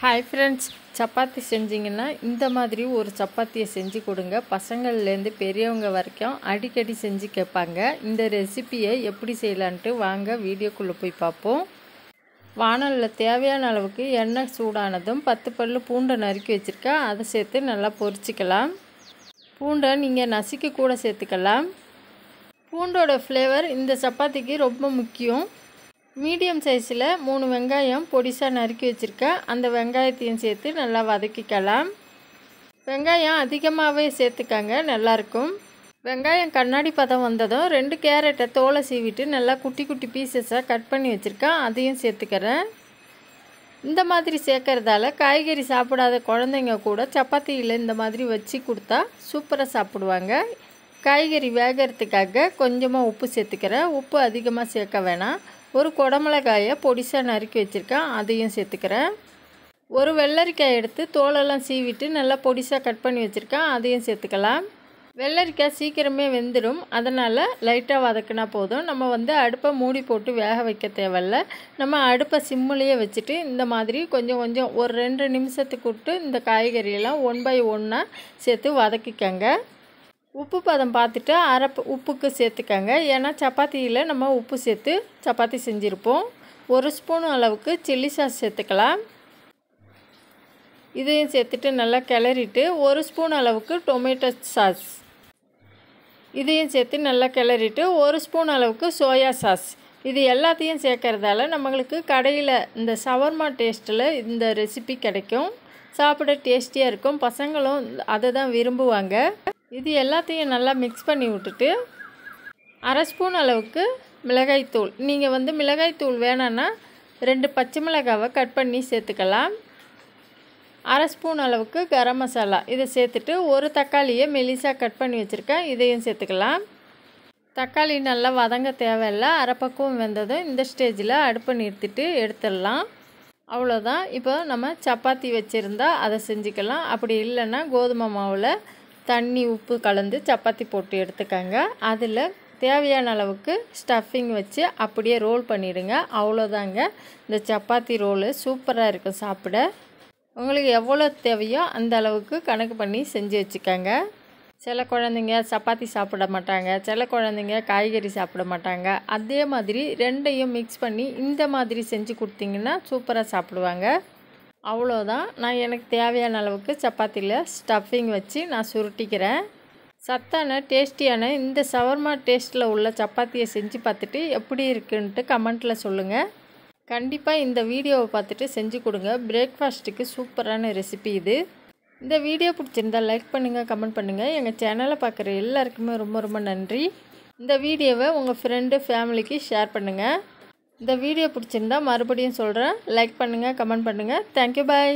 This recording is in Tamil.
ஹாய் ஃப்ரெண்ட்ஸ், சப்பாத்தி செஞ்சிங்கன்னா இந்த மாதிரி ஒரு சப்பாத்தியை செஞ்சு கொடுங்க. பசங்கள்லேருந்து பெரியவங்க வரைக்கும் அடிக்கடி செஞ்சு கேட்பாங்க. இந்த ரெசிப்பியை எப்படி செய்யலான்ட்டு வாங்க வீடியோக்குள்ளே போய் பார்ப்போம். வாணலில் தேவையான அளவுக்கு எண்ணெய் சூடானதும் 10 பல்லு பூண்டை நறுக்கி வச்சுருக்கேன். அதை சேர்த்து நல்லா பொரிச்சிக்கலாம். பூண்டை நீங்கள் நசுக்கி கூட சேர்த்துக்கலாம். பூண்டோட ஃப்ளேவர் இந்த சப்பாத்திக்கு ரொம்ப முக்கியம். மீடியம் சைஸில் 3 வெங்காயம் பொடிசாக நறுக்கி வச்சுருக்கேன். அந்த வெங்காயத்தையும் சேர்த்து நல்லா வதக்கிக்கலாம். வெங்காயம் அதிகமாகவே சேர்த்துக்காங்க, நல்லாயிருக்கும். வெங்காயம் கண்ணாடி பதம் வந்ததும் 2 கேரட்டை தோலை சீவிட்டு நல்லா குட்டி குட்டி பீசஸாக கட் பண்ணி வச்சுருக்கேன். அதையும் சேர்த்துக்கிறேன். இந்த மாதிரி சேர்க்கறதால காய்கறி சாப்பிடாத குழந்தைங்க கூட சப்பாத்தியில் இந்த மாதிரி வச்சு கொடுத்தா சூப்பராக சாப்பிடுவாங்க. காய்கறி வேகிறதுக்காக கொஞ்சமாக உப்பு சேர்த்துக்கிறேன். உப்பு அதிகமாக சேர்க்க வேணாம். ஒரு குடமிளகாயை பொடிசாக நறுக்கி வச்சுருக்கேன். அதையும் சேர்த்துக்கிறேன். ஒரு வெள்ளரிக்காய் எடுத்து தோலெல்லாம் சீவிட்டு நல்லா பொடிசாக கட் பண்ணி வச்சுருக்கேன். அதையும் சேர்த்துக்கலாம். வெள்ளரிக்காய் சீக்கிரமே வெந்துடும், அதனால் லைட்டாக வதக்கினா போதும். நம்ம அடுப்பை மூடி போட்டு வேக வைக்க தேவையில்ல. நம்ம அடுப்பை சிம்மிலேயே வச்சுட்டு இந்த மாதிரி கொஞ்சம் கொஞ்சம் ஒரு 2 நிமிஷத்துக்கு விட்டு இந்த காய்கறியெல்லாம் 1 by 1 சேர்த்து வதக்கிக்கங்க. உப்பு பதம் பார்த்துட்டு அரை உப்புக்கு சேர்த்துக்கங்க. ஏன்னா சப்பாத்தியில் நம்ம உப்பு சேர்த்து சப்பாத்தி செஞ்சுருப்போம். 1 ஸ்பூன் அளவுக்கு சில்லி சாஸ் சேர்த்துக்கலாம். இதையும் சேர்த்துட்டு நல்லா கிளறிட்டு 1 ஸ்பூன் அளவுக்கு டொமேட்டோ சாஸ் இதையும் சேர்த்து நல்லா கிளறிட்டு 1 ஸ்பூன் அளவுக்கு சோயா சாஸ் இது எல்லாத்தையும் சேர்க்கறதால நம்மளுக்கு கடையில் இந்த ஷவர்மா டேஸ்ட்டில் இந்த ரெசிபி கிடைக்கும். சாப்பிட டேஸ்டியாக இருக்கும். பசங்களும் அதை தான் விரும்புவாங்க. இது எல்லாத்தையும் நல்லா மிக்ஸ் பண்ணி விட்டுட்டு அரை ஸ்பூன் அளவுக்கு மிளகாய்த்தூள், நீங்கள் மிளகாய்த்தூள் வேணான்னா 2 பச்சை மிளகாவை கட் பண்ணி சேர்த்துக்கலாம். அரை ஸ்பூன் அளவுக்கு கரம் மசாலா இதை சேர்த்துட்டு ஒரு தக்காளியை மெலிசாக கட் பண்ணி வச்சுருக்கேன். இதையும் சேர்த்துக்கலாம். தக்காளி நல்லா வதங்க தேவையில்லை. அரை பக்குவம் வெந்ததும் இந்த ஸ்டேஜில் அடுப்பை நிறுத்திட்டு எடுத்துடலாம். அவ்வளோதான். இப்போ நம்ம சப்பாத்தி வச்சுருந்தா அதை செஞ்சுக்கலாம். அப்படி இல்லைன்னா கோதுமை மாவில் தண்ணி உப்பு கலந்து சப்பாத்தி போட்டு எடுத்துக்கங்க. அதில் தேவையான அளவுக்கு ஸ்டஃபிங் வச்சு அப்படியே ரோல் பண்ணிவிடுங்க. அவ்வளோதாங்க. இந்த சப்பாத்தி ரோலு சூப்பராக இருக்கும் சாப்பிட. உங்களுக்கு எவ்வளோ தேவையோ அந்த அளவுக்கு கணக்கு பண்ணி செஞ்சு வச்சுக்கோங்க. சில குழந்தைங்க சப்பாத்தி சாப்பிட மாட்டாங்க, சில குழந்தைங்க காய்கறி சாப்பிட மாட்டாங்க. அதே மாதிரி 2ஐயும் மிக்ஸ் பண்ணி இந்த மாதிரி செஞ்சு கொடுத்தீங்கன்னா சூப்பராக சாப்பிடுவாங்க. அவ்வளோதான். நான் எனக்கு தேவையான அளவுக்கு சப்பாத்தியில் ஸ்டஃபிங் வச்சு நான் சுருட்டிக்கிறேன். சத்தான டேஸ்டியான இந்த ஷவர்மா டேஸ்ட்டில் உள்ள சப்பாத்தியை செஞ்சு பார்த்துட்டு எப்படி இருக்குன்ட்டு கமெண்ட்டில் சொல்லுங்கள். கண்டிப்பாக இந்த வீடியோவை பார்த்துட்டு செஞ்சு கொடுங்க. பிரேக்ஃபாஸ்ட்டுக்கு சூப்பரான ரெசிபி இது. இந்த வீடியோ பிடிச்சிருந்தால் லைக் பண்ணுங்கள், கமெண்ட் பண்ணுங்கள். எங்கள் சேனலை பார்க்குற எல்லாருக்குமே ரொம்ப ரொம்ப நன்றி. இந்த வீடியோவை உங்கள் ஃப்ரெண்டு ஃபேமிலிக்கு ஷேர் பண்ணுங்கள். இந்த வீடியோ பிடிச்சிருந்தா மறுபடியும் சொல்கிறேன், லைக் பண்ணுங்கள், கமெண்ட் பண்ணுங்கள். தேங்க்யூ, பாய்.